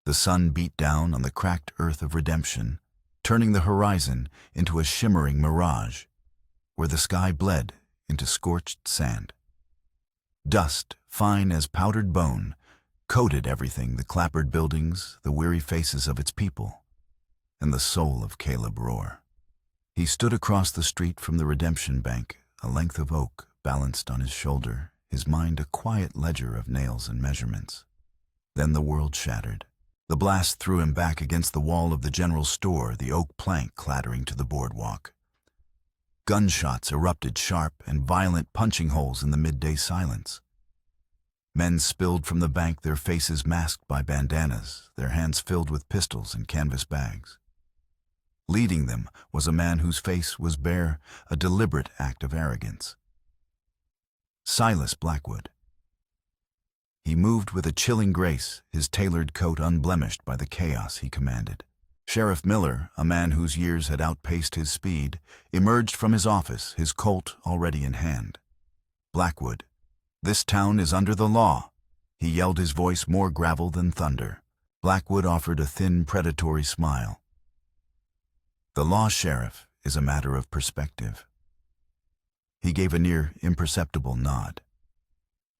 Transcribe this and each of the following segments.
The sun beat down on the cracked earth of redemption, turning the horizon into a shimmering mirage, where the sky bled into scorched sand. Dust, fine as powdered bone, coated everything: the clappered buildings, the weary faces of its people, and the soul of Caleb Roar. He stood across the street from the redemption bank, a length of oak balanced on his shoulder, his mind a quiet ledger of nails and measurements. Then the world shattered. The blast threw him back against the wall of the general store, the oak plank clattering to the boardwalk. Gunshots erupted, sharp and violent punching holes in the midday silence. Men spilled from the bank, their faces masked by bandanas, their hands filled with pistols and canvas bags. Leading them was a man whose face was bare, a deliberate act of arrogance. Silas Blackwood. He moved with a chilling grace, his tailored coat unblemished by the chaos he commanded. Sheriff Miller, a man whose years had outpaced his speed, emerged from his office, his Colt already in hand. "Blackwood, this town is under the law," he yelled, his voice more gravel than thunder. Blackwood offered a thin, predatory smile. "The law, Sheriff, is a matter of perspective." He gave a near imperceptible nod.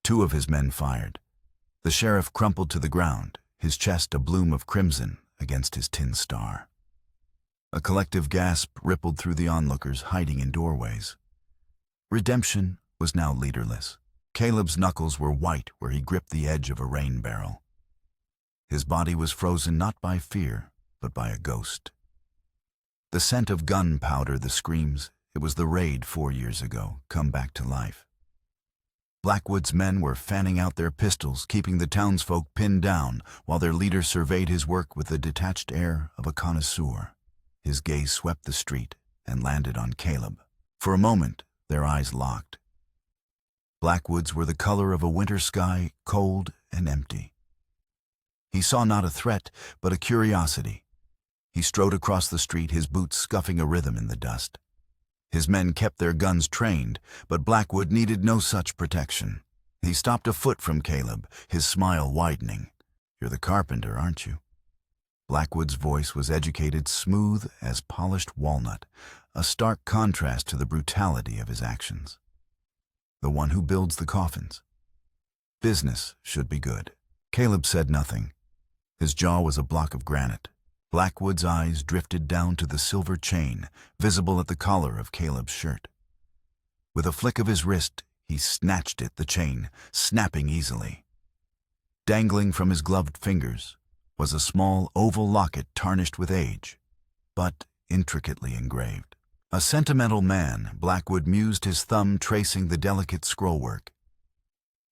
Two of his men fired. The sheriff crumpled to the ground, his chest a bloom of crimson against his tin star. A collective gasp rippled through the onlookers hiding in doorways. Redemption was now leaderless. Caleb's knuckles were white where he gripped the edge of a rain barrel. His body was frozen not by fear, but by a ghost. The scent of gunpowder, the screams, it was the raid 4 years ago, come back to life. Blackwood's men were fanning out their pistols, keeping the townsfolk pinned down, while their leader surveyed his work with the detached air of a connoisseur. His gaze swept the street and landed on Caleb. For a moment, their eyes locked. Blackwood's were the color of a winter sky, cold and empty. He saw not a threat, but a curiosity. He strode across the street, his boots scuffing a rhythm in the dust. His men kept their guns trained, but Blackwood needed no such protection. He stopped a foot from Caleb, his smile widening. "You're the carpenter, aren't you?" Blackwood's voice was educated, smooth as polished walnut, a stark contrast to the brutality of his actions. "The one who builds the coffins." "Business should be good." Caleb said nothing. His jaw was a block of granite. Blackwood's eyes drifted down to the silver chain, visible at the collar of Caleb's shirt. With a flick of his wrist, he snatched it, the chain, snapping easily. Dangling from his gloved fingers was a small oval locket tarnished with age, but intricately engraved. A sentimental man, Blackwood mused, his thumb tracing the delicate scrollwork.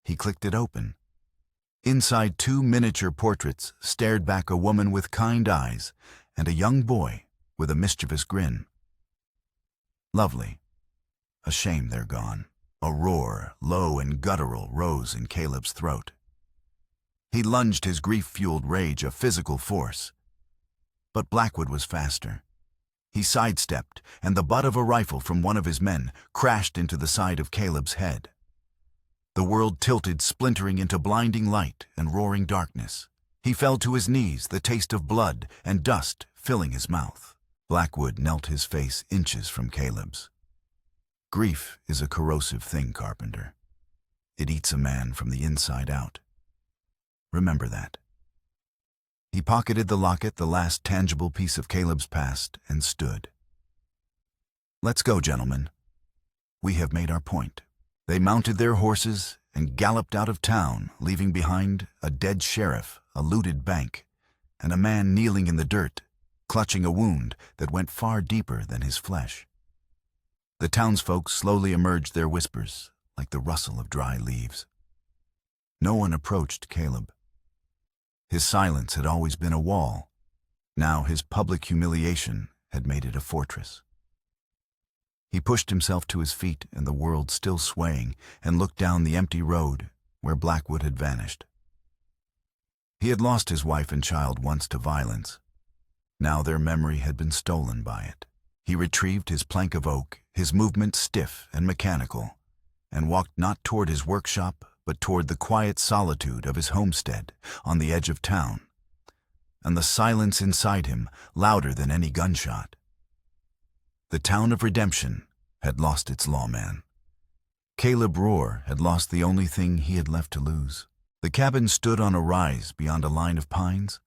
He clicked it open. Inside, 2 miniature portraits stared back, a woman with kind eyes and a young boy with a mischievous grin. Lovely. A shame they're gone. A roar, low and guttural, rose in Caleb's throat. He lunged, his grief-fueled rage a physical force. But Blackwood was faster. He sidestepped, and the butt of a rifle from one of his men crashed into the side of Caleb's head. The world tilted, splintering into blinding light and roaring darkness. He fell to his knees, the taste of blood and dust filling his mouth. Blackwood knelt, his face inches from Caleb's. "Grief is a corrosive thing, Carpenter. It eats a man from the inside out. Remember that." He pocketed the locket, the last tangible piece of Caleb's past, and stood. "Let's go, gentlemen. We have made our point." They mounted their horses and galloped out of town, leaving behind a dead sheriff, a looted bank, and a man kneeling in the dirt, clutching a wound that went far deeper than his flesh. The townsfolk slowly emerged, their whispers like the rustle of dry leaves. No one approached Caleb. His silence had always been a wall. Now his public humiliation had made it a fortress. He pushed himself to his feet, and the world still swaying, and looked down the empty road where Blackwood had vanished. He had lost his wife and child once to violence. Now their memory had been stolen by it. He retrieved his plank of oak, his movement stiff and mechanical, and walked not toward his workshop, but toward the quiet solitude of his homestead on the edge of town. and the silence inside him louder than any gunshot. The town of Redemption had lost its lawman. Caleb Rohr had lost the only thing he had left to lose. The cabin stood on a rise beyond a line of pines,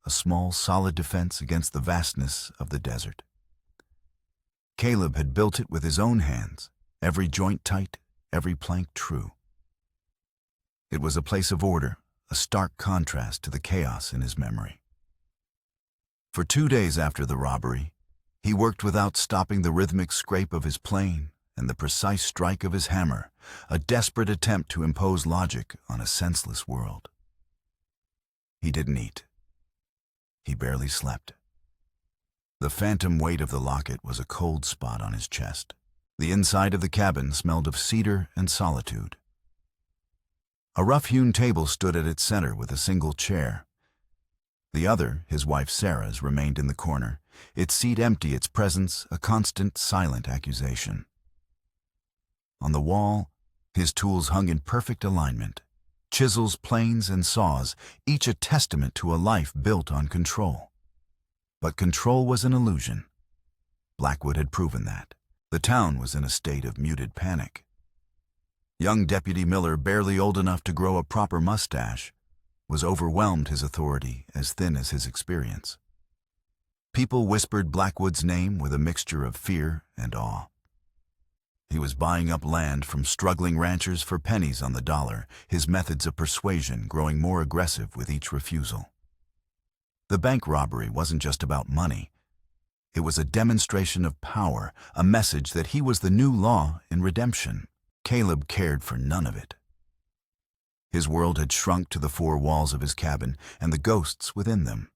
a small, solid defense against the vastness of the desert. Caleb had built it with his own hands, every joint tight, every plank true. It was a place of order, a stark contrast to the chaos in his memory. For 2 days after the robbery, he worked without stopping the rhythmic scrape of his plane and the precise strike of his hammer, a desperate attempt to impose logic on a senseless world. He didn't eat. He barely slept. The phantom weight of the locket was a cold spot on his chest. The inside of the cabin smelled of cedar and solitude. A rough-hewn table stood at its center with a single chair. The other, his wife Sarah's, remained in the corner, its seat empty, its presence a constant, silent accusation. On the wall, his tools hung in perfect alignment. Chisels, planes, and saws, each a testament to a life built on control. But control was an illusion. Blackwood had proven that. The town was in a state of muted panic. Young Deputy Miller, barely old enough to grow a proper mustache, was overwhelmed, his authority as thin as his experience. People whispered Blackwood's name with a mixture of fear and awe. He was buying up land from struggling ranchers for pennies on the dollar, his methods of persuasion growing more aggressive with each refusal. The bank robbery wasn't just about money. It was a demonstration of power, a message that he was the new law in Redemption. Caleb cared for none of it. His world had shrunk to the 4 walls of his cabin and the ghosts within them.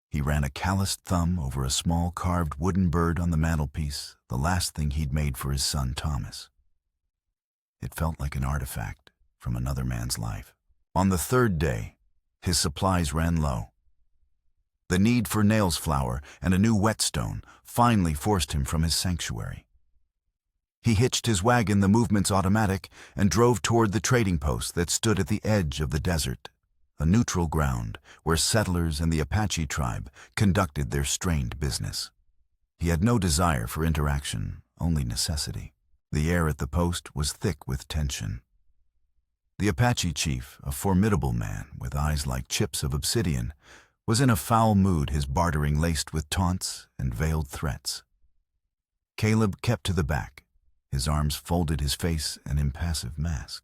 He ran a calloused thumb over a small carved wooden bird on the mantelpiece, the last thing he'd made for his son Thomas. It felt like an artifact from another man's life. On the 3rd day, his supplies ran low. The need for nails flour and a new whetstone finally forced him from his sanctuary. He hitched his wagon, the movement's automatic, and drove toward the trading post that stood at the edge of the desert, a neutral ground where settlers and the Apache tribe conducted their strained business. He had no desire for interaction, only necessity. The air at the post was thick with tension. The Apache chief, a formidable man with eyes like chips of obsidian, was in a foul mood, his bartering laced with taunts and veiled threats. Caleb kept to the back, his arms folded, his face an impassive mask.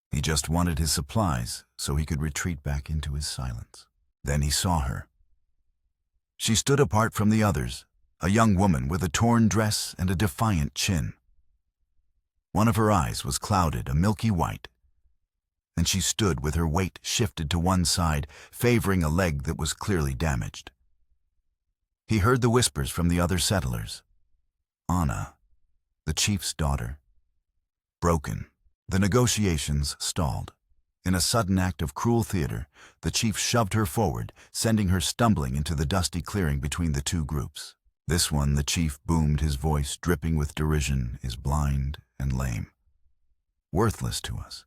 He just wanted his supplies so he could retreat back into his silence. Then he saw her. She stood apart from the others, a young woman with a torn dress and a defiant chin. One of her eyes was clouded, a milky white, and she stood with her weight shifted to one side, favoring a leg that was clearly damaged. He heard the whispers from the other settlers. Anna, the chief's daughter. Broken. The negotiations stalled. In a sudden act of cruel theater, the chief shoved her forward, sending her stumbling into the dusty clearing between the 2 groups. This one, the chief boomed, his voice dripping with derision, is blind and lame. Worthless to us.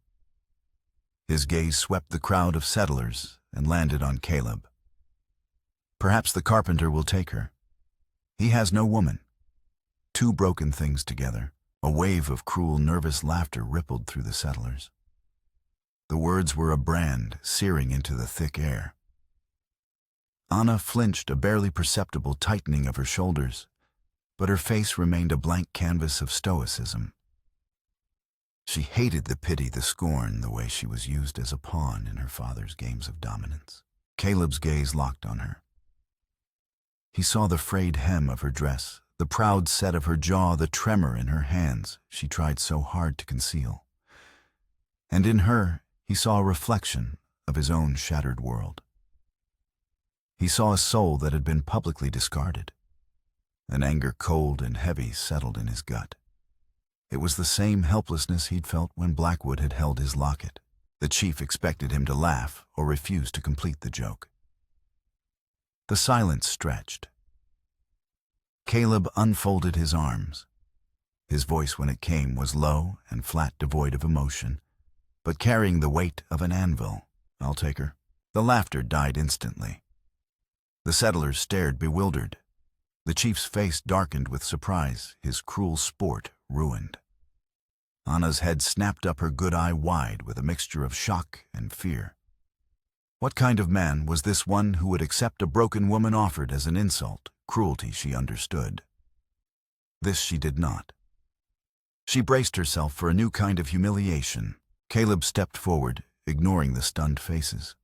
His gaze swept the crowd of settlers and landed on Caleb. Perhaps the carpenter will take her. He has no woman. 2 broken things together. A wave of cruel, nervous laughter rippled through the settlers. The words were a brand searing into the thick air. Anna flinched, a barely perceptible tightening of her shoulders, but her face remained a blank canvas of stoicism. She hated the pity, the scorn, the way she was used as a pawn in her father's games of dominance. Caleb's gaze locked on her. He saw the frayed hem of her dress, the proud set of her jaw, the tremor in her hands she tried so hard to conceal. And in her, he saw a reflection of his own shattered world. He saw a soul that had been publicly discarded. An anger cold and heavy settled in his gut. It was the same helplessness he'd felt when Blackwood had held his locket. The chief expected him to laugh or refuse to complete the joke. The silence stretched. Caleb unfolded his arms. His voice, when it came, was low and flat, devoid of emotion, but carrying the weight of an anvil. I'll take her. The laughter died instantly. The settlers stared bewildered. The chief's face darkened with surprise, his cruel sport ruined. Anna's head snapped up, her good eye wide with a mixture of shock and fear. What kind of man was this one who would accept a broken woman offered as an insult? Cruelty, she understood. This she did not. She braced herself for a new kind of humiliation. Caleb stepped forward, ignoring the stunned faces.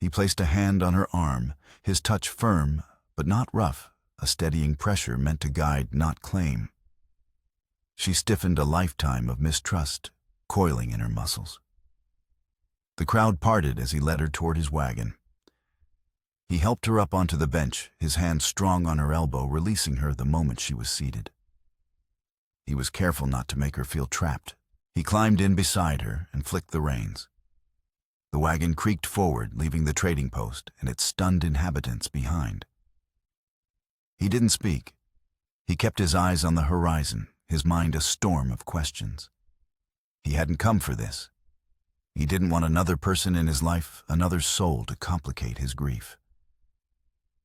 He placed a hand on her arm, his touch firm, but not rough, a steadying pressure meant to guide, not claim. She stiffened, a lifetime of mistrust coiling in her muscles. The crowd parted as he led her toward his wagon. He helped her up onto the bench, his hand strong on her elbow, releasing her the moment she was seated. He was careful not to make her feel trapped. He climbed in beside her and flicked the reins. The wagon creaked forward, leaving the trading post and its stunned inhabitants behind. He didn't speak. He kept his eyes on the horizon, his mind a storm of questions. He hadn't come for this. He didn't want another person in his life, another soul to complicate his grief.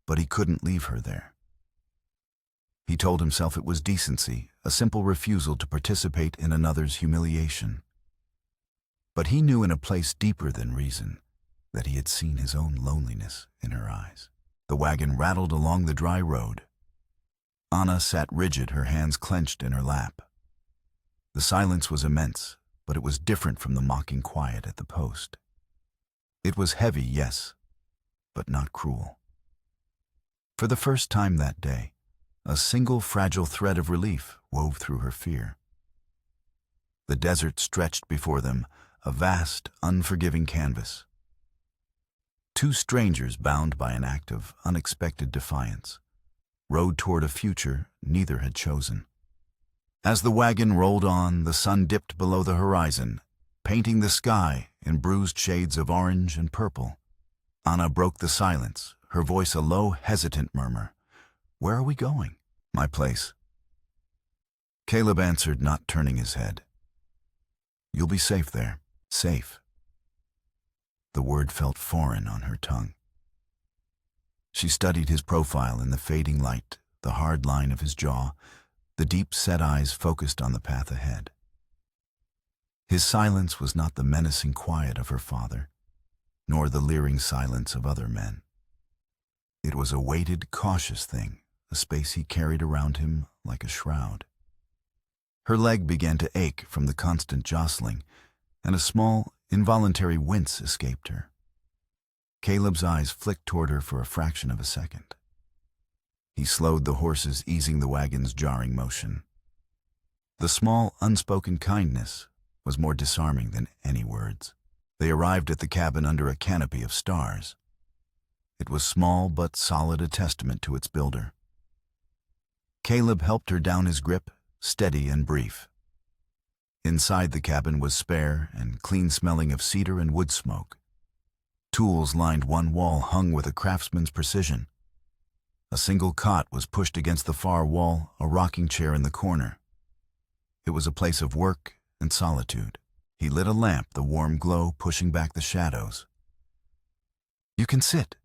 But he couldn't leave her there. He told himself it was decency, a simple refusal to participate in another's humiliation. But he knew in a place deeper than reason that he had seen his own loneliness in her eyes. The wagon rattled along the dry road. Anna sat rigid, her hands clenched in her lap. The silence was immense, but it was different from the mocking quiet at the post. It was heavy, yes, but not cruel. For the first time that day, a single fragile thread of relief wove through her fear. The desert stretched before them, a vast, unforgiving canvas. Two strangers, bound by an act of unexpected defiance, rode toward a future neither had chosen. As the wagon rolled on, the sun dipped below the horizon, painting the sky in bruised shades of orange and purple. Anna broke the silence, her voice a low, hesitant murmur. "Where are we going?" "My place." Caleb answered, not turning his head. "You'll be safe there." "Safe." The word felt foreign on her tongue. She studied his profile in the fading light, the hard line of his jaw, the deep-set eyes focused on the path ahead. His silence was not the menacing quiet of her father, nor the leering silence of other men. It was a weighted, cautious thing, a space he carried around him like a shroud. Her leg began to ache from the constant jostling, and a small, involuntary wince escaped her. Caleb's eyes flicked toward her for a fraction of a second. He slowed the horses, easing the wagon's jarring motion. The small, unspoken kindness was more disarming than any words. They arrived at the cabin under a canopy of stars. It was small but solid, a testament to its builder. Caleb helped her down, his grip steady and brief. Inside the cabin was spare and clean-smelling of cedar and wood smoke. Tools lined one wall, hung with a craftsman's precision. A single cot was pushed against the far wall, a rocking chair in the corner. It was a place of work and solitude. He lit a lamp, the warm glow pushing back the shadows. "You can sit,"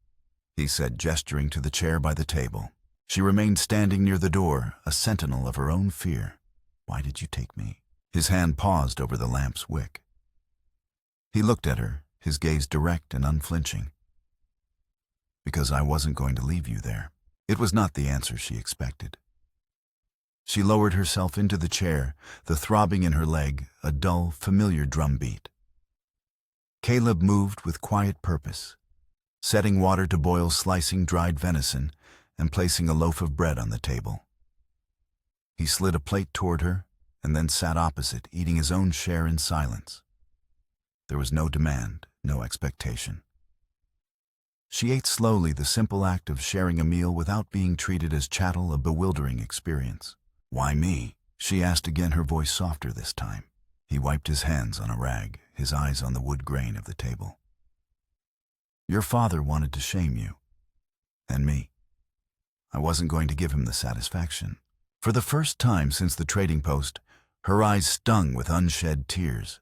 he said, gesturing to the chair by the table. She remained standing near the door, a sentinel of her own fear. "Why did you take me?" His hand paused over the lamp's wick. He looked at her, his gaze direct and unflinching. "Because I wasn't going to leave you there." It was not the answer she expected. She lowered herself into the chair, the throbbing in her leg, a dull, familiar drumbeat. Caleb moved with quiet purpose, setting water to boil, slicing dried venison, and placing a loaf of bread on the table. He slid a plate toward her, and then sat opposite, eating his own share in silence. There was no demand, no expectation. She ate slowly, the simple act of sharing a meal without being treated as chattel, a bewildering experience. "Why me?" she asked again, her voice softer this time. He wiped his hands on a rag, his eyes on the wood grain of the table. "Your father wanted to shame you. And me. I wasn't going to give him the satisfaction." For the first time since the trading post, her eyes stung with unshed tears.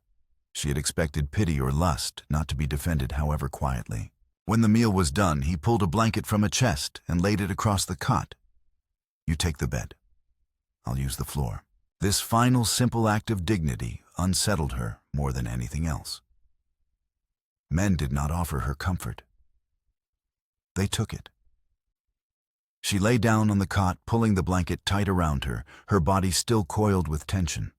She had expected pity or lust, not to be defended however quietly. When the meal was done, he pulled a blanket from a chest and laid it across the cot. "You take the bed. I'll use the floor." This final simple act of dignity unsettled her more than anything else. Men did not offer her comfort. They took it. She lay down on the cot, pulling the blanket tight around her, her body still coiled with tension.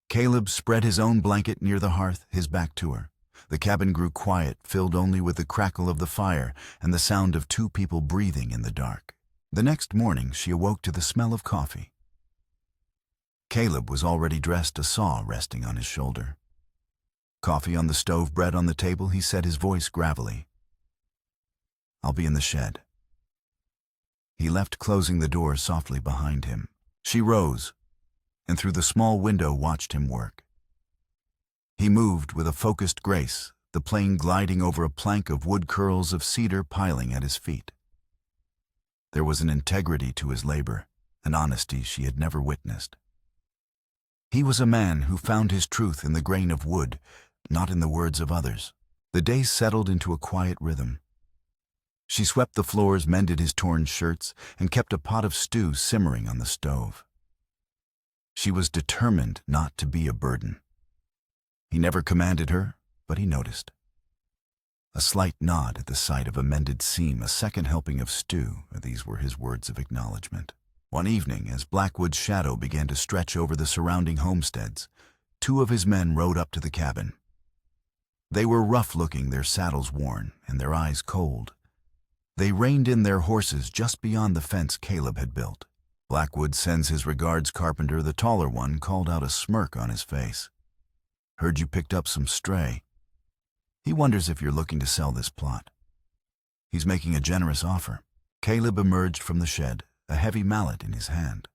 Caleb spread his own blanket near the hearth, his back to her. The cabin grew quiet, filled only with the crackle of the fire and the sound of two people breathing in the dark. The next morning, she awoke to the smell of coffee. Caleb was already dressed, a saw resting on his shoulder. Coffee on the stove, bread on the table, he said, his voice gravelly. "I'll be in the shed." He left, closing the door softly behind him. She rose, and through the small window watched him work. He moved with a focused grace, the plane gliding over a plank of wood, curls of cedar piling at his feet. There was an integrity to his labor, an honesty she had never witnessed. He was a man who found his truth in the grain of wood, not in the words of others. The day settled into a quiet rhythm. She swept the floors, mended his torn shirts, and kept a pot of stew simmering on the stove. She was determined not to be a burden. He never commanded her, but he noticed. A slight nod at the sight of a mended seam, a second helping of stew, these were his words of acknowledgement. One evening, as Blackwood's shadow began to stretch over the surrounding homesteads, two of his men rode up to the cabin. They were rough-looking, their saddles worn, and their eyes cold. They reined in their horses just beyond the fence Caleb had built. "Blackwood sends his regards, Carpenter," the taller one called out, a smirk on his face. "Heard you picked up some stray. He wonders if you're looking to sell this plot. He's making a generous offer." Caleb emerged from the shed, a heavy mallet in his hand.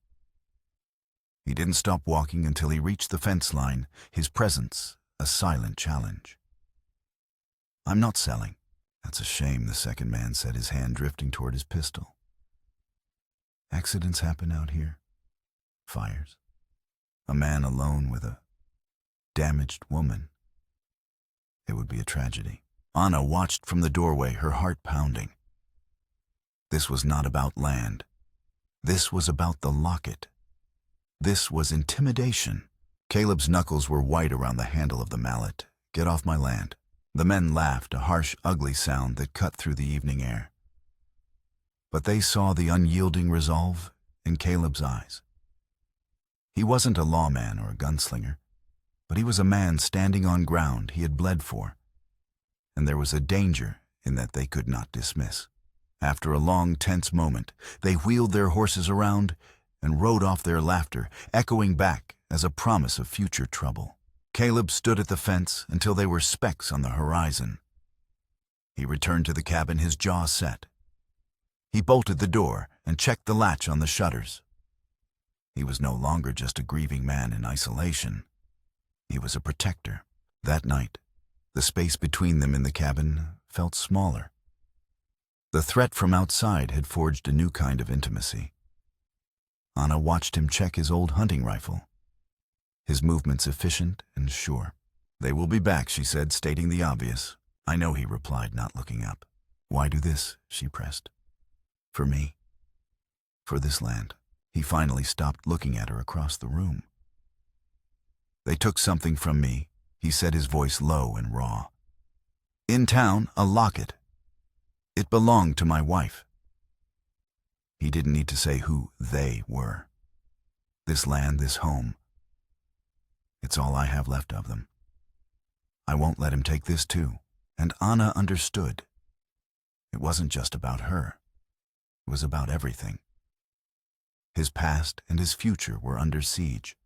He didn't stop walking until he reached the fence line, his presence a silent challenge. "I'm not selling." "That's a shame," the second man said, his hand drifting toward his pistol. "Accidents happen out here. Fires. A man alone with a damaged woman. It would be a tragedy." Anna watched from the doorway, her heart pounding. This was not about land. This was about the locket. This was intimidation. Caleb's knuckles were white around the handle of the mallet. "Get off my land." The men laughed, a harsh, ugly sound that cut through the evening air. But they saw the unyielding resolve in Caleb's eyes. He wasn't a lawman or a gunslinger, but he was a man standing on ground he had bled for, and there was a danger in that they could not dismiss. After a long, tense moment, they wheeled their horses around and rode off, their laughter echoing back as a promise of future trouble. Caleb stood at the fence until they were specks on the horizon. He returned to the cabin, his jaw set. He bolted the door and checked the latch on the shutters. He was no longer just a grieving man in isolation. He was a protector. That night, the space between them in the cabin felt smaller. The threat from outside had forged a new kind of intimacy. Anna watched him check his old hunting rifle, his movements efficient and sure. "They will be back," she said, stating the obvious. "I know," he replied, not looking up. "Why do this?" she pressed. "For me. For this land." He finally stopped, looking at her across the room. "They took something from me," he said, his voice low and raw. "In town, a locket. It belonged to my wife." He didn't need to say who they were. This land, this home, it's all I have left of them. I won't let him take this too. And Anna understood. It wasn't just about her. It was about everything. His past and his future were under siege.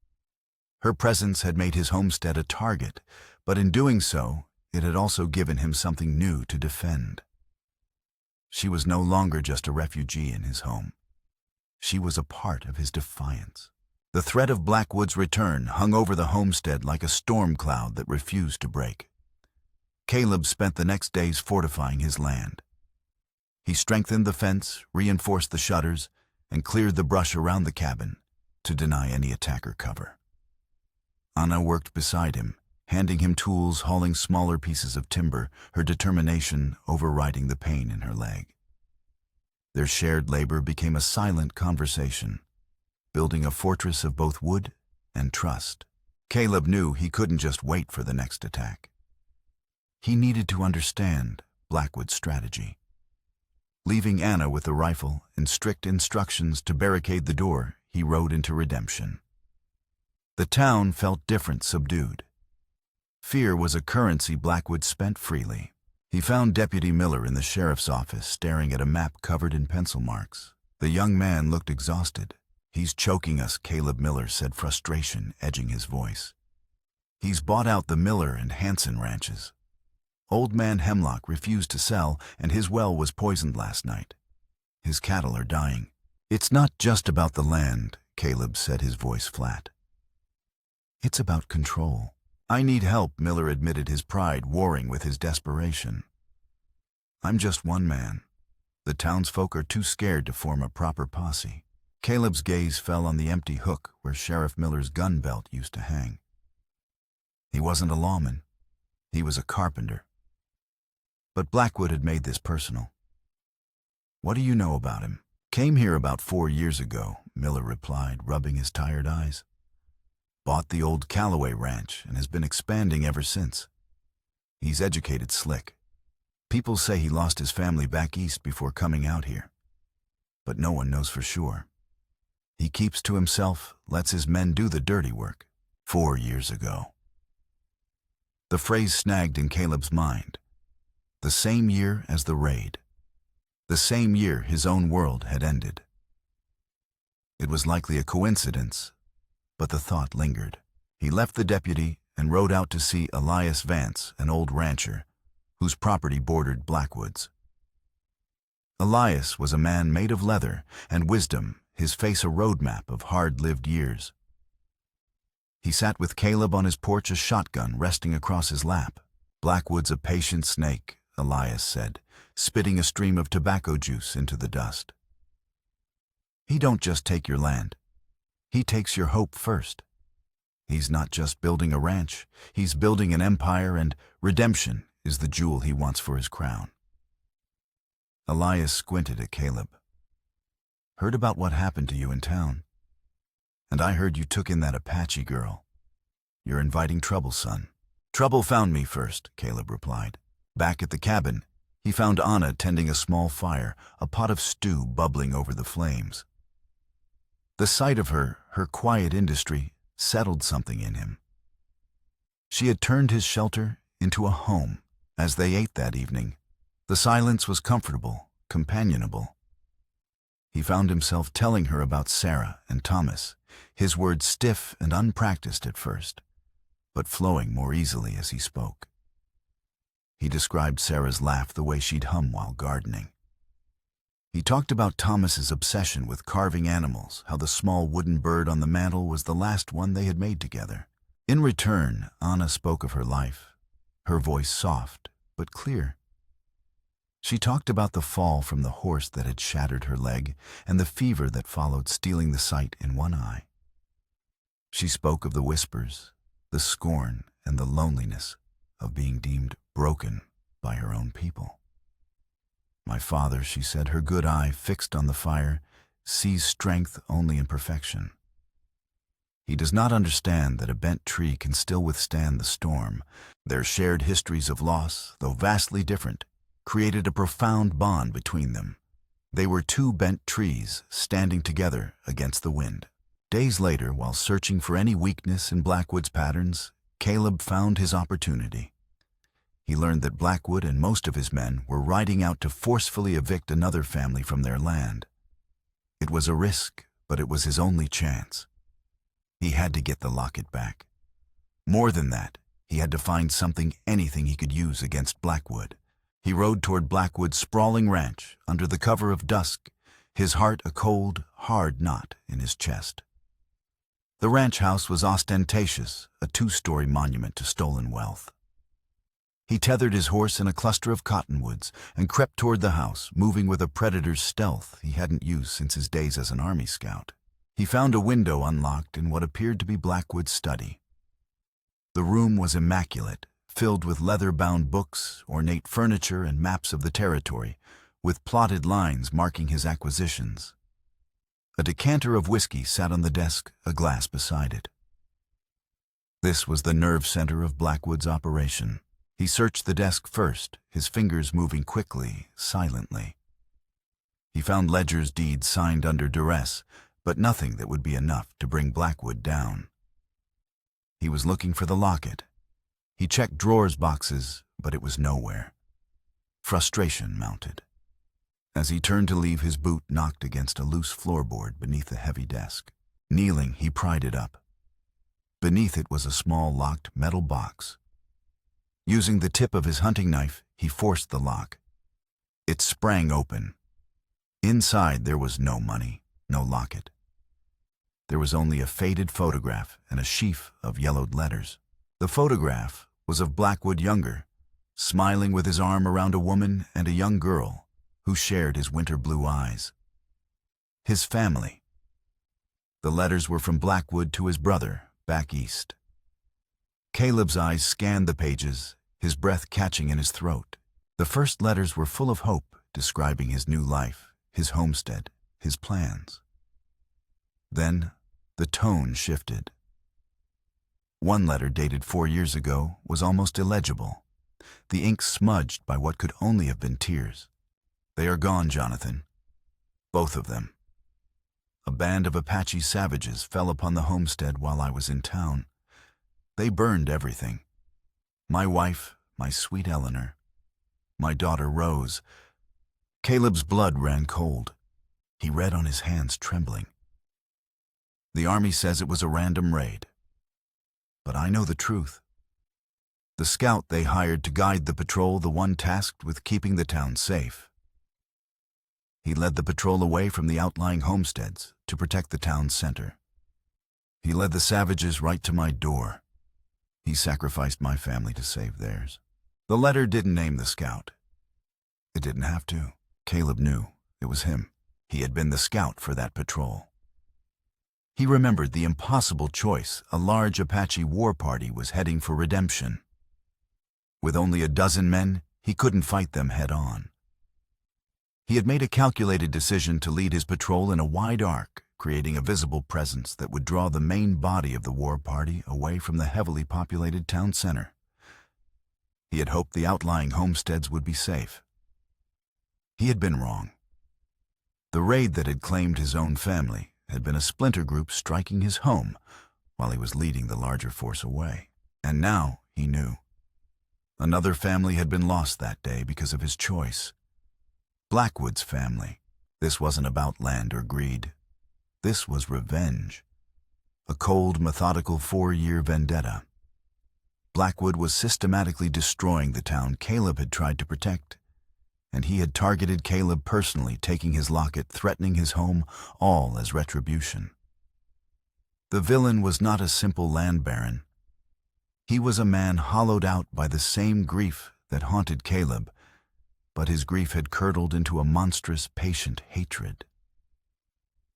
Her presence had made his homestead a target, but in doing so, it had also given him something new to defend. She was no longer just a refugee in his home. She was a part of his defiance. The threat of Blackwood's return hung over the homestead like a storm cloud that refused to break. Caleb spent the next days fortifying his land. He strengthened the fence, reinforced the shutters, and cleared the brush around the cabin to deny any attacker cover. Anna worked beside him, handing him tools, hauling smaller pieces of timber, her determination overriding the pain in her leg. Their shared labor became a silent conversation, building a fortress of both wood and trust. Caleb knew he couldn't just wait for the next attack. He needed to understand Blackwood's strategy. Leaving Anna with the rifle and strict instructions to barricade the door, he rode into Redemption. The town felt different, subdued. Fear was a currency Blackwood spent freely. He found Deputy Miller in the sheriff's office, staring at a map covered in pencil marks. The young man looked exhausted. "He's choking us," Caleb Miller said, frustration edging his voice. "He's bought out the Miller and Hanson ranches. Old Man Hemlock refused to sell, and his well was poisoned last night. His cattle are dying." "It's not just about the land," Caleb said, his voice flat. "It's about control." "I need help," Miller admitted, his pride warring with his desperation. "I'm just one man. The townsfolk are too scared to form a proper posse." Caleb's gaze fell on the empty hook where Sheriff Miller's gun belt used to hang. He wasn't a lawman. He was a carpenter. But Blackwood had made this personal. "What do you know about him?" "Came here about 4 years ago," Miller replied, rubbing his tired eyes. "Bought the old Calloway ranch and has been expanding ever since. He's educated slick. People say he lost his family back east before coming out here. But no one knows for sure. He keeps to himself, lets his men do the dirty work. 4 years ago." The phrase snagged in Caleb's mind. The same year as the raid. The same year his own world had ended. It was likely a coincidence, but the thought lingered. He left the deputy and rode out to see Elias Vance, an old rancher, whose property bordered Blackwood's. Elias was a man made of leather and wisdom, his face a roadmap of hard-lived years. He sat with Caleb on his porch, a shotgun resting across his lap. "Blackwood's a patient snake," Elias said, spitting a stream of tobacco juice into the dust. "He don't just take your land. He takes your hope first. He's not just building a ranch, he's building an empire, and redemption is the jewel he wants for his crown." Elias squinted at Caleb. "Heard about what happened to you in town. And I heard you took in that Apache girl. You're inviting trouble, son." "Trouble found me first," Caleb replied. Back at the cabin, he found Anna tending a small fire, a pot of stew bubbling over the flames. The sight of her quiet industry, settled something in him. She had turned his shelter into a home. As they ate that evening, the silence was comfortable, companionable. He found himself telling her about Sarah and Thomas, his words stiff and unpracticed at first, but flowing more easily as he spoke. He described Sarah's laugh the way she'd hum while gardening. He talked about Thomas's obsession with carving animals, how the small wooden bird on the mantel was the last one they had made together. In return, Anna spoke of her life, her voice soft but clear. She talked about the fall from the horse that had shattered her leg and the fever that followed, stealing the sight in one eye. She spoke of the whispers, the scorn, and the loneliness of being deemed broken by her own people. "My father," she said, her good eye fixed on the fire, "sees strength only in perfection. He does not understand that a bent tree can still withstand the storm." Their shared histories of loss, though vastly different, created a profound bond between them. They were two bent trees standing together against the wind. Days later, while searching for any weakness in Blackwood's patterns, Caleb found his opportunity. He learned that Blackwood and most of his men were riding out to forcefully evict another family from their land. It was a risk, but it was his only chance. He had to get the locket back. More than that, he had to find anything he could use against Blackwood. He rode toward Blackwood's sprawling ranch under the cover of dusk, his heart a cold, hard knot in his chest. The ranch house was ostentatious, a 2-story monument to stolen wealth. He tethered his horse in a cluster of cottonwoods and crept toward the house, moving with a predator's stealth he hadn't used since his days as an army scout. He found a window unlocked in what appeared to be Blackwood's study. The room was immaculate, filled with leather-bound books, ornate furniture, and maps of the territory, with plotted lines marking his acquisitions. A decanter of whiskey sat on the desk, a glass beside it. This was the nerve center of Blackwood's operation. He searched the desk first, his fingers moving quickly, silently. He found ledgers, deeds signed under duress, but nothing that would be enough to bring Blackwood down. He was looking for the locket. He checked drawers, boxes, but it was nowhere. Frustration mounted. As he turned to leave, his boot knocked against a loose floorboard beneath the heavy desk. Kneeling, he pried it up. Beneath it was a small locked metal box. Using the tip of his hunting knife, he forced the lock. It sprang open. Inside there was no money, no locket. There was only a faded photograph and a sheaf of yellowed letters. The photograph was of Blackwood younger, smiling with his arm around a woman and a young girl who shared his winter blue eyes. His family. The letters were from Blackwood to his brother, back east. Caleb's eyes scanned the pages, his breath catching in his throat. The first letters were full of hope, describing his new life, his homestead, his plans. Then, the tone shifted. One letter, dated 4 years ago, was almost illegible, the ink smudged by what could only have been tears. "They are gone, Jonathan. Both of them. A band of Apache savages fell upon the homestead while I was in town. They burned everything. My wife, my sweet Eleanor, my daughter Rose." Caleb's blood ran cold. He read on his hands, trembling. "The army says it was a random raid. But I know the truth. The scout they hired to guide the patrol, the one tasked with keeping the town safe. He led the patrol away from the outlying homesteads to protect the town's center. He led the savages right to my door. He sacrificed my family to save theirs." The letter didn't name the scout. It didn't have to. Caleb knew it was him. He had been the scout for that patrol. He remembered the impossible choice. A large Apache war party was heading for redemption. With only a dozen men, he couldn't fight them head-on. He had made a calculated decision to lead his patrol in a wide arc, creating a visible presence that would draw the main body of the war party away from the heavily populated town center. He had hoped the outlying homesteads would be safe. He had been wrong. The raid that had claimed his own family had been a splinter group striking his home while he was leading the larger force away. And now he knew. Another family had been lost that day because of his choice. Blackwood's family. This wasn't about land or greed. This was revenge. A cold, methodical 4-year vendetta. Blackwood was systematically destroying the town Caleb had tried to protect, and he had targeted Caleb personally, taking his locket, threatening his home, all as retribution. The villain was not a simple land baron. He was a man hollowed out by the same grief that haunted Caleb, but his grief had curdled into a monstrous, patient hatred.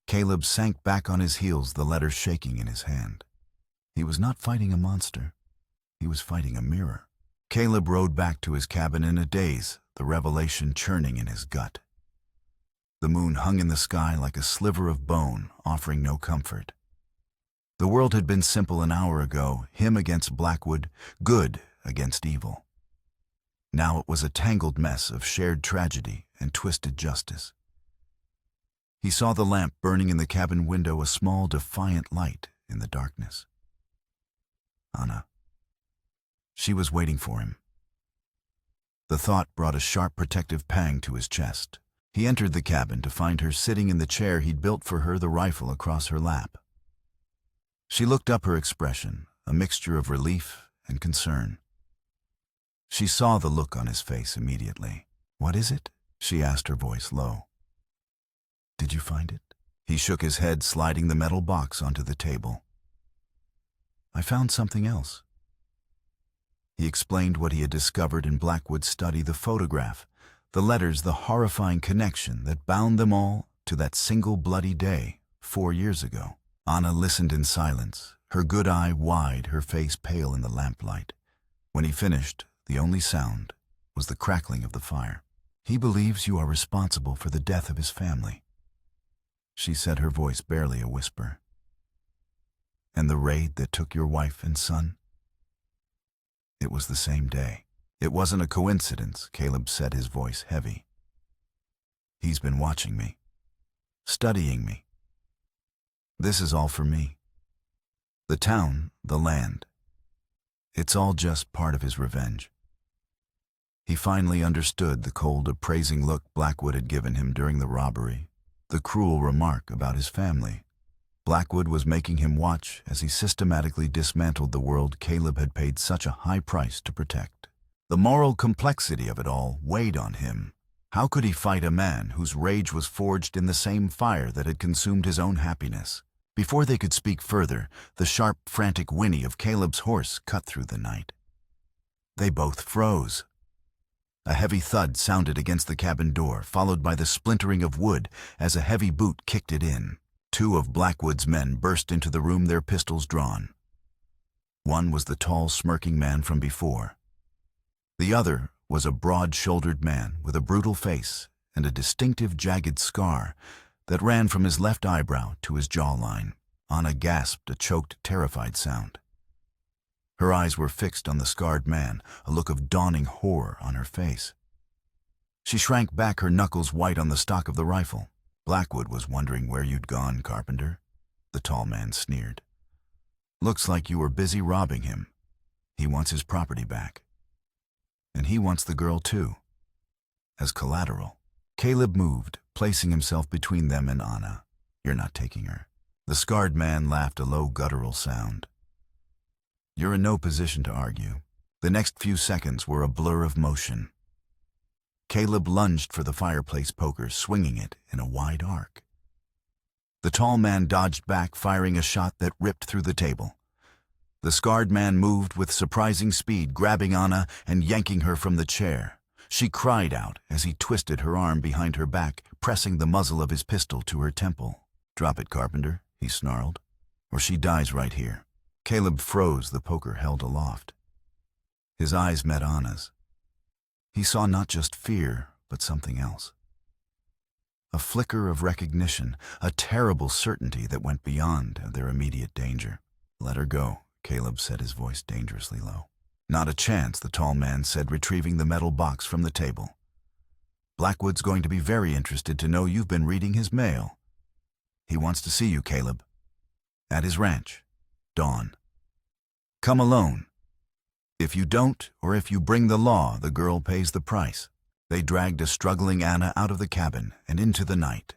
Caleb sank back on his heels, the letter shaking in his hand. He was not fighting a monster. He was fighting a mirror. Caleb rode back to his cabin in a daze, the revelation churning in his gut. The moon hung in the sky like a sliver of bone, offering no comfort. The world had been simple an hour ago, him against Blackwood, good against evil. Now it was a tangled mess of shared tragedy and twisted justice. He saw the lamp burning in the cabin window, a small, defiant light in the darkness. Anna. She was waiting for him. The thought brought a sharp, protective pang to his chest. He entered the cabin to find her sitting in the chair he'd built for her, the rifle across her lap. She looked up, her expression, a mixture of relief and concern. She saw the look on his face immediately. "What is it?" she asked, her voice low. "Did you find it?" He shook his head, sliding the metal box onto the table. "I found something else." He explained what he had discovered in Blackwood's study, the photograph, the letters, the horrifying connection that bound them all to that single bloody day 4 years ago. Anna listened in silence, her good eye wide, her face pale in the lamplight. When he finished, the only sound was the crackling of the fire. "He believes you are responsible for the death of his family," she said, her voice barely a whisper. "And the raid that took your wife and son?" It was the same day. It wasn't a coincidence, Caleb said, his voice heavy. "He's been watching me, studying me. This is all for me. The town, the land. It's all just part of his revenge." He finally understood the cold, appraising look Blackwood had given him during the robbery, the cruel remark about his family. Blackwood was making him watch as he systematically dismantled the world Caleb had paid such a high price to protect. The moral complexity of it all weighed on him. How could he fight a man whose rage was forged in the same fire that had consumed his own happiness? Before they could speak further, the sharp, frantic whinny of Caleb's horse cut through the night. They both froze. A heavy thud sounded against the cabin door, followed by the splintering of wood as a heavy boot kicked it in. Two of Blackwood's men burst into the room, their pistols drawn. One was the tall, smirking man from before. The other was a broad-shouldered man with a brutal face and a distinctive jagged scar that ran from his left eyebrow to his jawline. Anna gasped a choked, terrified sound. Her eyes were fixed on the scarred man, a look of dawning horror on her face. She shrank back, her knuckles white on the stock of the rifle. "Blackwood was wondering where you'd gone, Carpenter," the tall man sneered. "Looks like you were busy robbing him. He wants his property back. And he wants the girl too, as collateral." Caleb moved, placing himself between them and Anna. "You're not taking her." The scarred man laughed a low, guttural sound. "You're in no position to argue." The next few seconds were a blur of motion. Caleb lunged for the fireplace poker, swinging it in a wide arc. The tall man dodged back, firing a shot that ripped through the table. The scarred man moved with surprising speed, grabbing Anna and yanking her from the chair. She cried out as he twisted her arm behind her back, pressing the muzzle of his pistol to her temple. "Drop it, Carpenter," he snarled, "or she dies right here." Caleb froze, the poker held aloft. His eyes met Anna's. He saw not just fear, but something else. A flicker of recognition, a terrible certainty that went beyond their immediate danger. "Let her go," Caleb said, his voice dangerously low. "Not a chance," the tall man said, retrieving the metal box from the table. "Blackwood's going to be very interested to know you've been reading his mail. He wants to see you, Caleb. At his ranch. Dawn. Come alone. If you don't, or if you bring the law, the girl pays the price." They dragged a struggling Anna out of the cabin and into the night.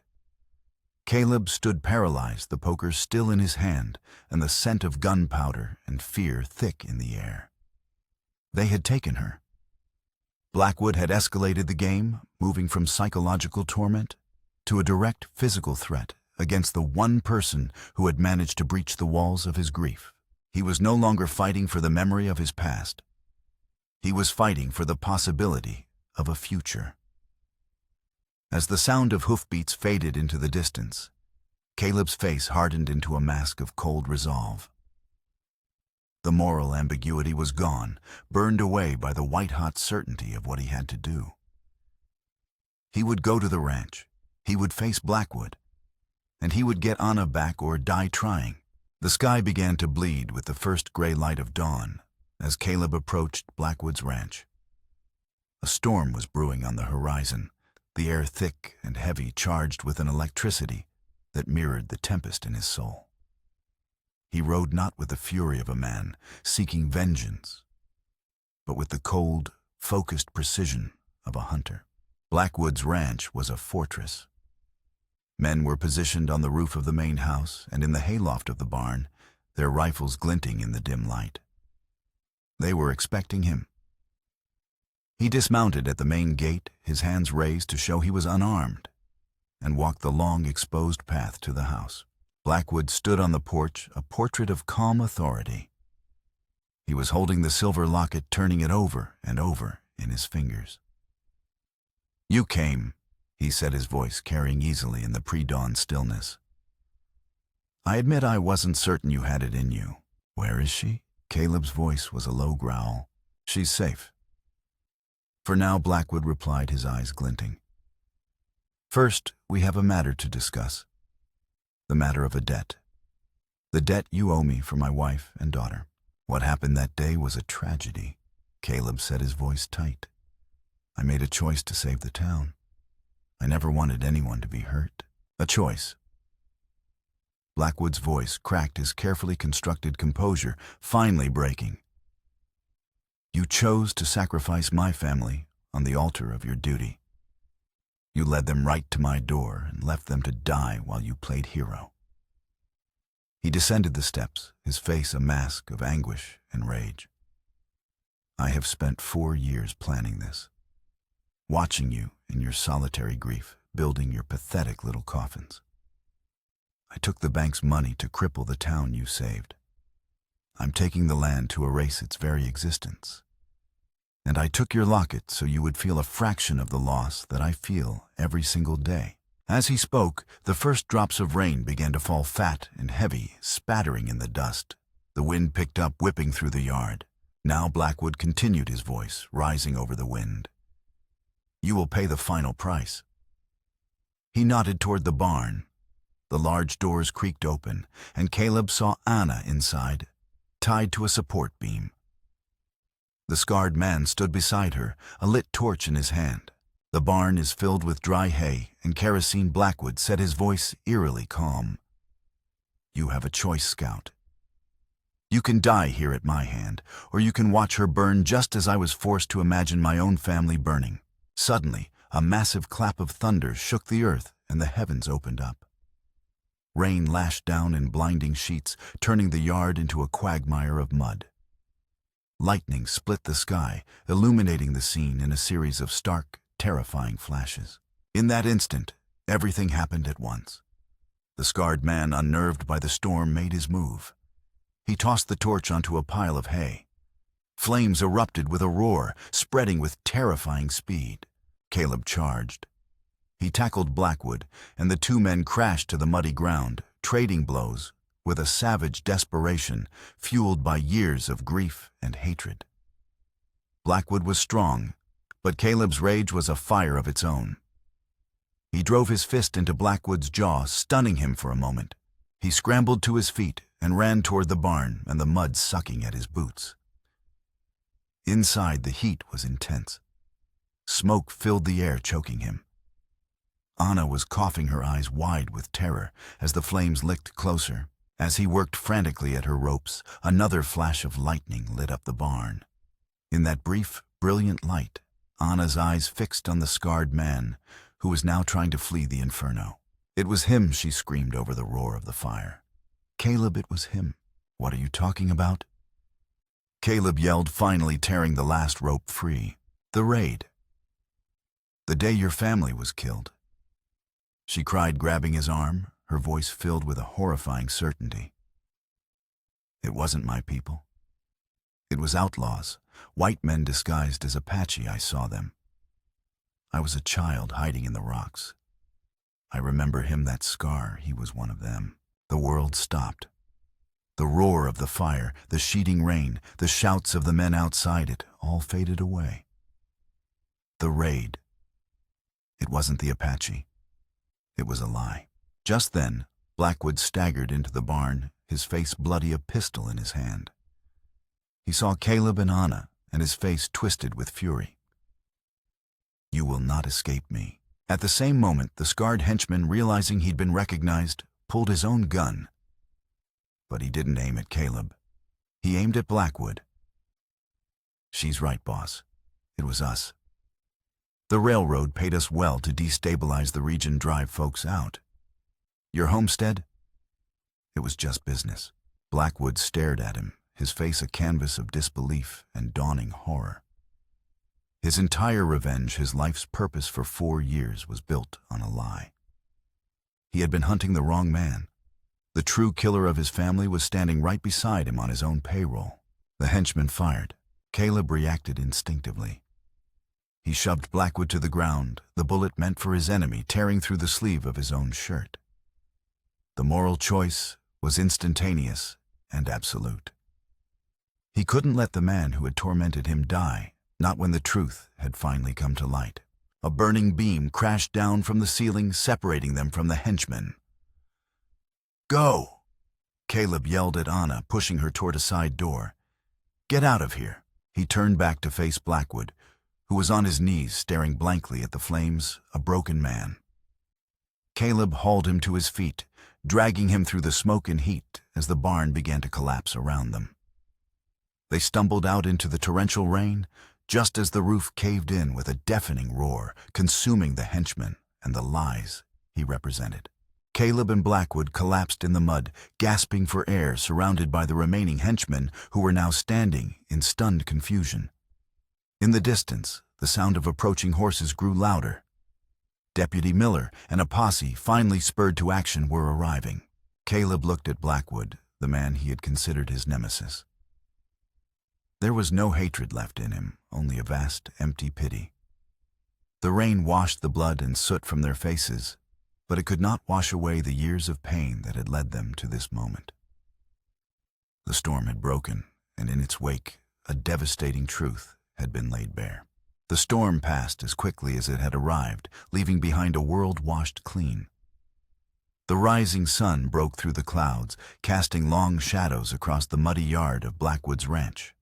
Caleb stood paralyzed, the poker still in his hand, and the scent of gunpowder and fear thick in the air. They had taken her. Blackwood had escalated the game, moving from psychological torment to a direct physical threat against the one person who had managed to breach the walls of his grief. He was no longer fighting for the memory of his past. He was fighting for the possibility of a future. As the sound of hoofbeats faded into the distance, Caleb's face hardened into a mask of cold resolve. The moral ambiguity was gone, burned away by the white-hot certainty of what he had to do. He would go to the ranch, he would face Blackwood, and he would get Anna back or die trying. The sky began to bleed with the first gray light of dawn as Caleb approached Blackwood's ranch. A storm was brewing on the horizon, the air thick and heavy, charged with an electricity that mirrored the tempest in his soul. He rode not with the fury of a man seeking vengeance, but with the cold, focused precision of a hunter. Blackwood's ranch was a fortress. Men were positioned on the roof of the main house and in the hayloft of the barn, their rifles glinting in the dim light. They were expecting him. He dismounted at the main gate, his hands raised to show he was unarmed, and walked the long, exposed path to the house. Blackwood stood on the porch, a portrait of calm authority. He was holding the silver locket, turning it over and over in his fingers. "You came," he said, his voice carrying easily in the pre-dawn stillness. "I admit I wasn't certain you had it in you. Where is she? Caleb's voice was a low growl. She's safe. For now, Blackwood replied, his eyes glinting. First, we have a matter to discuss. The matter of a debt. The debt you owe me for my wife and daughter. What happened that day was a tragedy. Caleb set his voice tight. I made a choice to save the town. I never wanted anyone to be hurt. A choice. Blackwood's voice cracked, his carefully constructed composure finally breaking. You chose to sacrifice my family on the altar of your duty. You led them right to my door and left them to die while you played hero. He descended the steps, his face a mask of anguish and rage. I have spent 4 years planning this, watching you in your solitary grief, building your pathetic little coffins. I took the bank's money to cripple the town you saved. I'm taking the land to erase its very existence. And I took your locket so you would feel a fraction of the loss that I feel every single day. As he spoke, the first drops of rain began to fall fat and heavy, spattering in the dust. The wind picked up, whipping through the yard. Now Blackwood continued, his voice rising over the wind. You will pay the final price. He nodded toward the barn. The large doors creaked open, and Caleb saw Anna inside, tied to a support beam. The scarred man stood beside her, a lit torch in his hand. The barn is filled with dry hay and kerosene. Blackwood said, his voice eerily calm. You have a choice, Scout. You can die here at my hand, or you can watch her burn just as I was forced to imagine my own family burning. Suddenly, a massive clap of thunder shook the earth and the heavens opened up. Rain lashed down in blinding sheets, turning the yard into a quagmire of mud. Lightning split the sky, illuminating the scene in a series of stark, terrifying flashes. In that instant, everything happened at once. The scarred man, unnerved by the storm, made his move. He tossed the torch onto a pile of hay. Flames erupted with a roar, spreading with terrifying speed. Caleb charged. He tackled Blackwood, and the two men crashed to the muddy ground, trading blows with a savage desperation fueled by years of grief and hatred. Blackwood was strong, but Caleb's rage was a fire of its own. He drove his fist into Blackwood's jaw, stunning him for a moment. He scrambled to his feet and ran toward the barn, and the mud sucking at his boots. Inside, the heat was intense. Smoke filled the air, choking him. Anna was coughing, her eyes wide with terror as the flames licked closer. As he worked frantically at her ropes, another flash of lightning lit up the barn. In that brief, brilliant light, Anna's eyes fixed on the scarred man, who was now trying to flee the inferno. It was him, she screamed over the roar of the fire. Caleb, it was him. What are you talking about? Caleb yelled, finally tearing the last rope free. The raid. The day your family was killed. She cried, grabbing his arm, her voice filled with a horrifying certainty. It wasn't my people. It was outlaws, white men disguised as Apache. I saw them. I was a child hiding in the rocks. I remember him, that scar. He was one of them. The world stopped. The roar of the fire, the sheeting rain, the shouts of the men outside it, all faded away. The raid. It wasn't the Apache. It was a lie. Just then, Blackwood staggered into the barn, his face bloody, a pistol in his hand. He saw Caleb and Anna, and his face twisted with fury. You will not escape me. At the same moment, the scarred henchman, realizing he'd been recognized, pulled his own gun. But he didn't aim at Caleb. He aimed at Blackwood. She's right, boss. It was us. The railroad paid us well to destabilize the region, drive folks out. Your homestead? It was just business. Blackwood stared at him, his face a canvas of disbelief and dawning horror. His entire revenge, his life's purpose for 4 years, was built on a lie. He had been hunting the wrong man. The true killer of his family was standing right beside him on his own payroll. The henchman fired. Caleb reacted instinctively. He shoved Blackwood to the ground, the bullet meant for his enemy tearing through the sleeve of his own shirt. The moral choice was instantaneous and absolute. He couldn't let the man who had tormented him die, not when the truth had finally come to light. A burning beam crashed down from the ceiling, separating them from the henchmen. "Go!" Caleb yelled at Anna, pushing her toward a side door. "Get out of here." He turned back to face Blackwood, who was on his knees staring blankly at the flames, a broken man. Caleb hauled him to his feet, dragging him through the smoke and heat as the barn began to collapse around them. They stumbled out into the torrential rain, just as the roof caved in with a deafening roar, consuming the henchman and the lies he represented. Caleb and Blackwood collapsed in the mud, gasping for air, surrounded by the remaining henchmen who were now standing in stunned confusion. In the distance, the sound of approaching horses grew louder. Deputy Miller and a posse, finally spurred to action, were arriving. Caleb looked at Blackwood, the man he had considered his nemesis. There was no hatred left in him, only a vast, empty pity. The rain washed the blood and soot from their faces, but it could not wash away the years of pain that had led them to this moment. The storm had broken, and in its wake, a devastating truth had been laid bare. The storm passed as quickly as it had arrived, leaving behind a world washed clean. The rising sun broke through the clouds, casting long shadows across the muddy yard of Blackwood's ranch.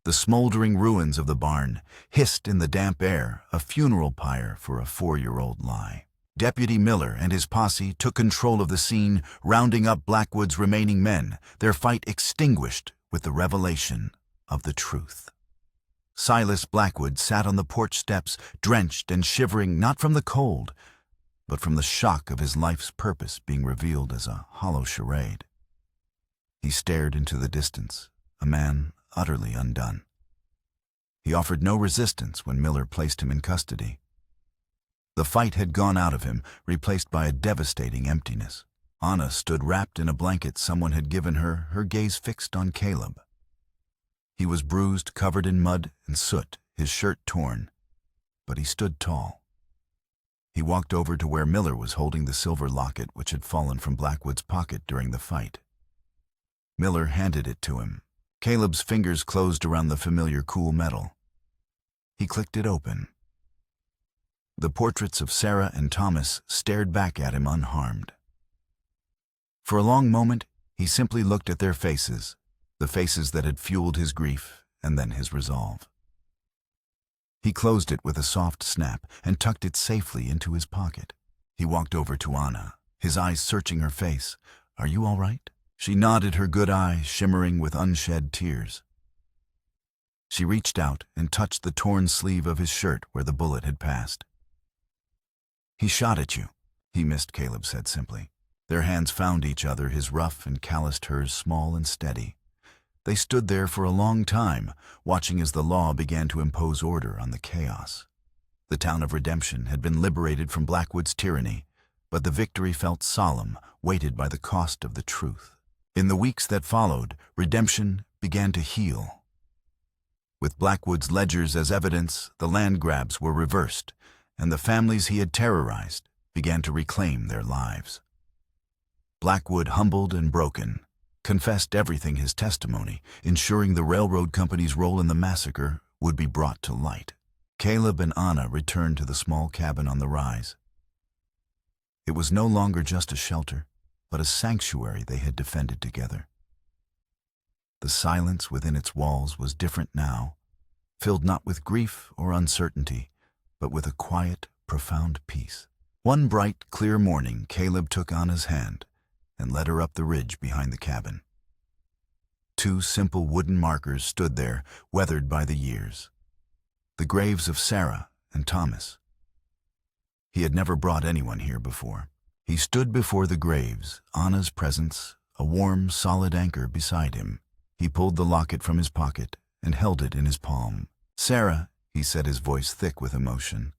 The smoldering ruins of the barn hissed in the damp air, a funeral pyre for a 4-year-old lie. Deputy Miller and his posse took control of the scene, rounding up Blackwood's remaining men, their fight extinguished with the revelation of the truth. Silas Blackwood sat on the porch steps, drenched and shivering not from the cold, but from the shock of his life's purpose being revealed as a hollow charade. He stared into the distance, a man utterly undone. He offered no resistance when Miller placed him in custody. The fight had gone out of him, replaced by a devastating emptiness. Anna stood wrapped in a blanket someone had given her, her gaze fixed on Caleb. He was bruised, covered in mud and soot, his shirt torn, but he stood tall. He walked over to where Miller was holding the silver locket which had fallen from Blackwood's pocket during the fight. Miller handed it to him. Caleb's fingers closed around the familiar cool metal. He clicked it open. The portraits of Sarah and Thomas stared back at him unharmed. For a long moment, he simply looked at their faces, the faces that had fueled his grief and then his resolve. He closed it with a soft snap and tucked it safely into his pocket. He walked over to Anna, his eyes searching her face. "Are you all right?" She nodded, her good eye shimmering with unshed tears. She reached out and touched the torn sleeve of his shirt where the bullet had passed. "He shot at you." "He missed," Caleb said simply. Their hands found each other, his rough and calloused, hers small and steady. They stood there for a long time, watching as the law began to impose order on the chaos. The town of Redemption had been liberated from Blackwood's tyranny, but the victory felt solemn, weighted by the cost of the truth. In the weeks that followed, Redemption began to heal. With Blackwood's ledgers as evidence, the land grabs were reversed, and the families he had terrorized began to reclaim their lives. Blackwood, humbled and broken, confessed everything, his testimony, ensuring the railroad company's role in the massacre would be brought to light. Caleb and Anna returned to the small cabin on the rise. It was no longer just a shelter, but a sanctuary they had defended together. The silence within its walls was different now, filled not with grief or uncertainty, but with a quiet, profound peace. One bright, clear morning, Caleb took Anna's hand and led her up the ridge behind the cabin. 2 simple wooden markers stood there, weathered by the years. The graves of Sarah and Thomas. He had never brought anyone here before. He stood before the graves, Anna's presence, a warm, solid anchor beside him. He pulled the locket from his pocket and held it in his palm. "Sarah," he said, his voice thick with emotion,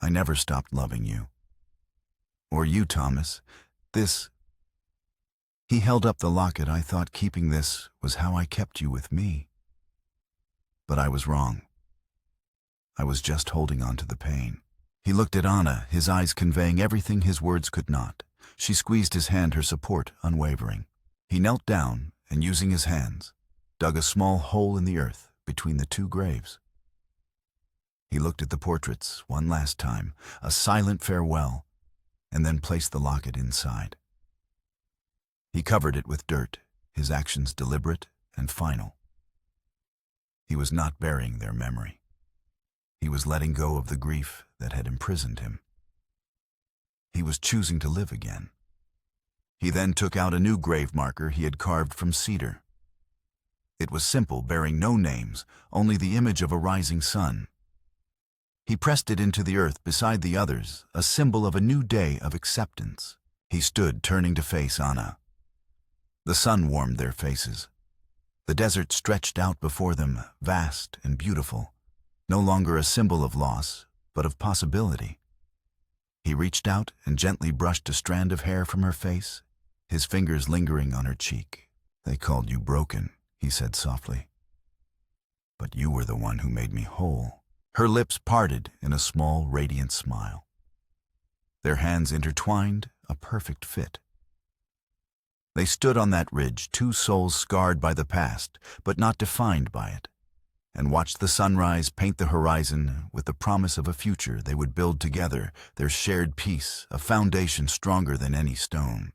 "I never stopped loving you. Or you, Thomas. This..." He held up the locket. "I thought keeping this was how I kept you with me. But I was wrong. I was just holding on to the pain." He looked at Anna, his eyes conveying everything his words could not. She squeezed his hand, her support unwavering. He knelt down and, using his hands, dug a small hole in the earth between the two graves. He looked at the portraits one last time, a silent farewell, and then placed the locket inside. He covered it with dirt, his actions deliberate and final. He was not burying their memory. He was letting go of the grief that had imprisoned him. He was choosing to live again. He then took out a new grave marker he had carved from cedar. It was simple, bearing no names, only the image of a rising sun. He pressed it into the earth beside the others, a symbol of a new day of acceptance. He stood, turning to face Anna. The sun warmed their faces. The desert stretched out before them, vast and beautiful, no longer a symbol of loss, but of possibility. He reached out and gently brushed a strand of hair from her face, his fingers lingering on her cheek. "They called you broken," he said softly. "But you were the one who made me whole." Her lips parted in a small, radiant smile. Their hands intertwined, a perfect fit. They stood on that ridge, two souls scarred by the past, but not defined by it, and watched the sunrise paint the horizon with the promise of a future they would build together, their shared peace, a foundation stronger than any stone.